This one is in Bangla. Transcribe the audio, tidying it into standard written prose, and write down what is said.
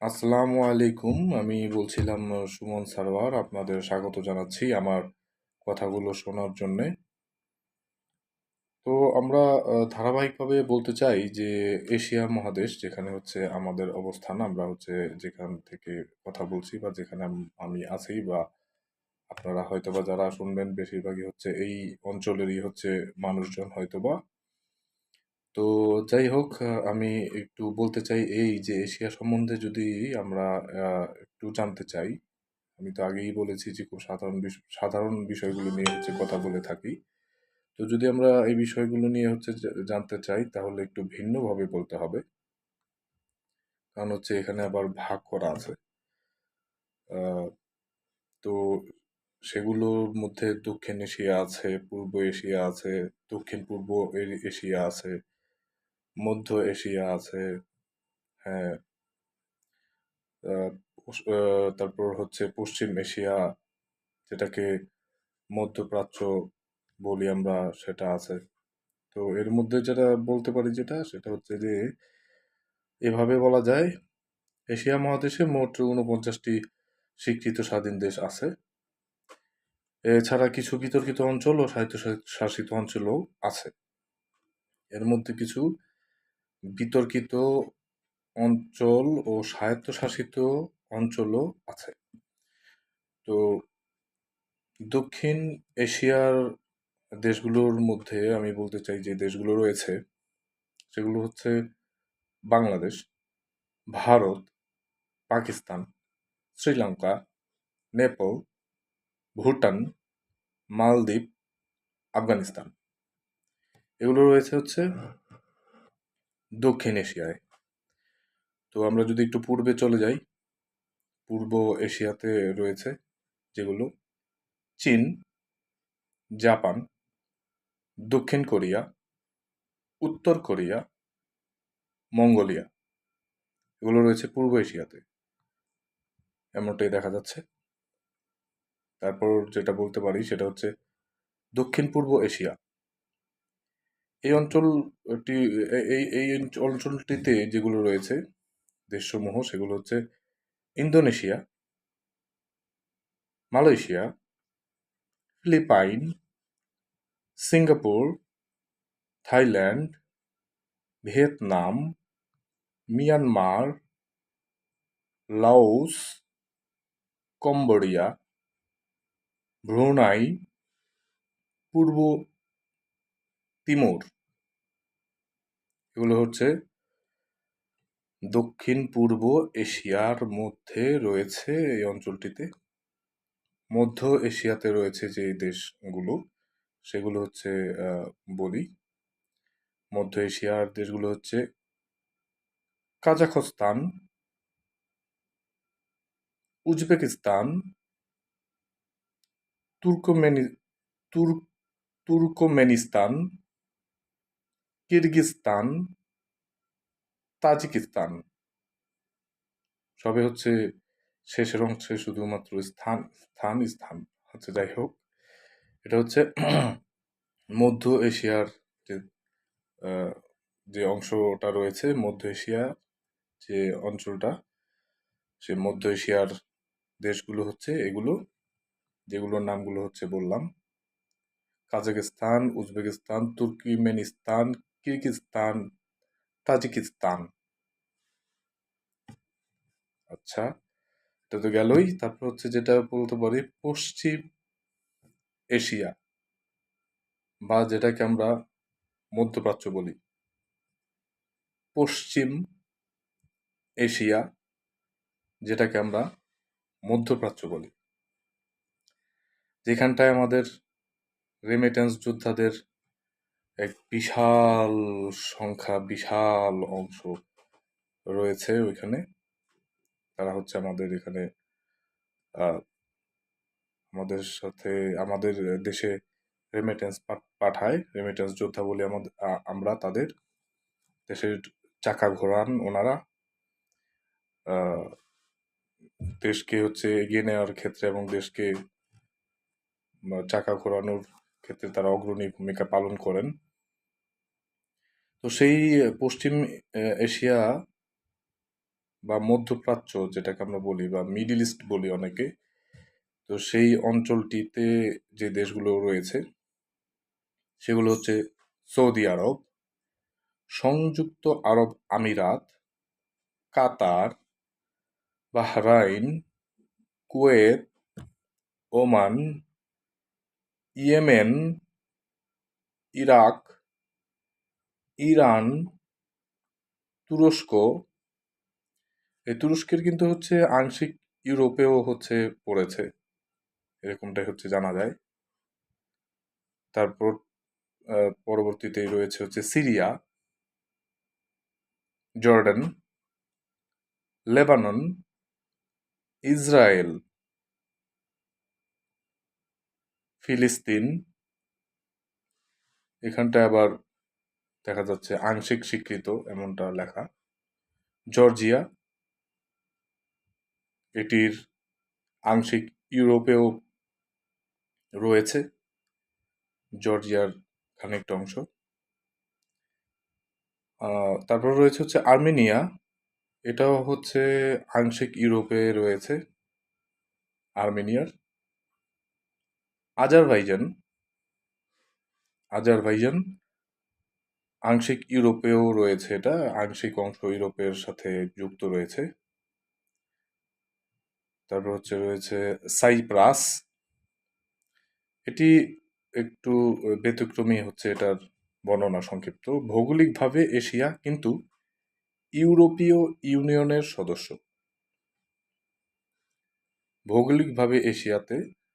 আসসালামু আলাইকুম। আমি বলছিলাম সুমন সারোয়ার। আপনাদের স্বাগত জানাচ্ছি আমার কথাগুলো শোনার জন্যে। তো আমরা ধারাবাহিকভাবে বলতে চাই যে এশিয়া মহাদেশ যেখানে হচ্ছে আমাদের অবস্থান, আমরা হচ্ছে যেখান থেকে কথা বলছি বা যেখানে আমি আছি বা আপনারা হয়তোবা যারা শুনবেন বেশিরভাগই হচ্ছে এই অঞ্চলেরই হচ্ছে মানুষজন হয়তোবা। তো যাই হোক, আমি একটু বলতে চাই এই যে এশিয়া সম্বন্ধে যদি আমরা একটু জানতে চাই। আমি তো আগেই বলেছি যে খুব সাধারণ বিষয়গুলো নিয়ে হচ্ছে কথা বলে থাকি। তো যদি আমরা এই বিষয়গুলো নিয়ে হচ্ছে জানতে চাই তাহলে একটু ভিন্নভাবে বলতে হবে। কারণ হচ্ছে এখানে আবার ভাগ করা আছে। আহ, তো সেগুলোর মধ্যে দক্ষিণ এশিয়া আছে, পূর্ব এশিয়া আছে, দক্ষিণ পূর্ব এশিয়া আছে, মধ্য এশিয়া আছে। হ্যাঁ। তারপর হচ্ছে পশ্চিম এশিয়া, যেটাকে মধ্যপ্রাচ্য বলি আমরা, সেটা আছে। তো এর মধ্যে যেটা বলতে পারি সেটা হচ্ছে যে এভাবে বলা যায় এশিয়া মহাদেশে মোট ৪৯টি স্বীকৃত স্বাধীন দেশ আছে। এছাড়া কিছু বিতর্কিত অঞ্চল ও স্বায়ত্তশাসিত অঞ্চলও আছে। এর মধ্যে কিছু বিতর্কিত অঞ্চল ও স্বায়ত্তশাসিত অঞ্চলও আছে। তো দক্ষিণ এশিয়ার দেশগুলোর মধ্যে আমি বলতে চাই যে দেশগুলো রয়েছে সেগুলো হচ্ছে বাংলাদেশ, ভারত, পাকিস্তান, শ্রীলঙ্কা, নেপাল, ভুটান, মালদ্বীপ, আফগানিস্তান। এগুলো রয়েছে হচ্ছে দক্ষিণ এশিয়ায়। তো আমরা যদি একটু পূর্বে চলে যাই, পূর্ব এশিয়াতে রয়েছে যেগুলো চীন, জাপান, দক্ষিণ কোরিয়া, উত্তর কোরিয়া, মঙ্গোলিয়া। এগুলো রয়েছে পূর্ব এশিয়াতে, এমনটাই দেখা যাচ্ছে। তারপর যেটা বলতে পারি সেটা হচ্ছে দক্ষিণ পূর্ব এশিয়া। এই অঞ্চলটি এই অঞ্চলটিতে যেগুলো রয়েছে দেশসমূহ সেগুলো হচ্ছে Indonesia, Malaysia, Philippine, Singapore, Thailand, Vietnam, Myanmar, Laos, Cambodia, Brunei, পূর্ব তিমুর। এগুলো হচ্ছে দক্ষিণ পূর্ব এশিয়ার মধ্যে রয়েছে এই অঞ্চলটিতে। মধ্য এশিয়াতে রয়েছে যে দেশগুলো সেগুলো হচ্ছে বলি। মধ্য এশিয়ার দেশগুলো হচ্ছে কাজাখস্তান, উজবেকিস্তান, তুর্কমেনি তুর তুর্কমেনিস্তান, কিরগিজস্তান, তাজিকিস্তান। সবে হচ্ছে শেষের অংশে শুধুমাত্র স্থান হচ্ছে। যাই হোক, এটা হচ্ছে মধ্য এশিয়ার যে আহ, যে অংশটা রয়েছে, মধ্য এশিয়া যে অঞ্চলটা, সে মধ্য এশিয়ার দেশগুলো হচ্ছে এগুলো, যেগুলোর নামগুলো হচ্ছে বললাম: Kazakhstan, Uzbekistan, Turkmenistan, Kyrgyzstan, Tajikistan. আচ্ছা, এটা তো গেলই। তারপর হচ্ছে যেটা বলতে পারি পশ্চিম এশিয়া, বা যেটাকে আমরা মধ্যপ্রাচ্য বলি। পশ্চিম এশিয়া, যেটাকে আমরা মধ্যপ্রাচ্য বলি, যেখানটায় আমাদের রেমিটেন্স যোদ্ধাদের এক বিশাল সংখ্যা, বিশাল অংশ রয়েছে ওইখানে। তারা হচ্ছে আমাদের এখানে আহ, আমাদের সাথে আমাদের দেশে রেমিটেন্স পাঠায়। রেমিটেন্স যোদ্ধা বলে আমাদের আমরা তাদের দেশের চাকা ঘোরান ওনারা। আহ, দেশকে হচ্ছে এগিয়ে নেওয়ার ক্ষেত্রে এবং দেশকে চাকা ঘোরানোর ক্ষেত্রে তারা অগ্রণী ভূমিকা পালন করেন। তো সেই পশ্চিম এশিয়া বা মধ্যপ্রাচ্য যেটাকে আমরা বলি বা মিডল ইস্ট বলি অনেকে, তো সেই অঞ্চলটিতে যে দেশগুলো রয়েছে সেগুলো হচ্ছে সৌদি আরব, সংযুক্ত আরব আমিরাত, Qatar, Bahrain, Kuwait, Oman, Yemen, Iraq, Iran, তুরস্ক। এই তুরস্কের কিন্তু হচ্ছে আংশিক ইউরোপেও হচ্ছে পড়েছে, এরকমটাই হচ্ছে জানা যায়। তারপর পরবর্তীতে রয়েছে হচ্ছে সিরিয়া, জর্ডান, লেবানন, ইসরায়েল, ফিলিস্তিন। এখানটায় আবার দেখা যাচ্ছে আংশিক স্বীকৃত এমনটা লেখা। জর্জিয়া, এটির আংশিক ইউরোপেও রয়েছে, জর্জিয়ার খানিকটা অংশ। তারপর রয়েছে হচ্ছে আর্মেনিয়া, এটাও হচ্ছে আংশিক ইউরোপে রয়েছে, আর্মেনিয়ার। আজারবাইজান, আজারবাইজান আংশিক ইউরোপেও রয়েছে, এটা আংশিক অংশ ইউরোপের সাথে যুক্ত রয়েছে। তারপর হচ্ছে রয়েছে সাইপ্রাস, এটি একটু ব্যতিক্রমী হচ্ছে এটার বর্ণনা সংক্ষিপ্ত। ভৌগোলিকভাবে এশিয়া কিন্তু ইউরোপীয় ইউনিয়নের সদস্য। ভৌগোলিকভাবে এশিয়াতে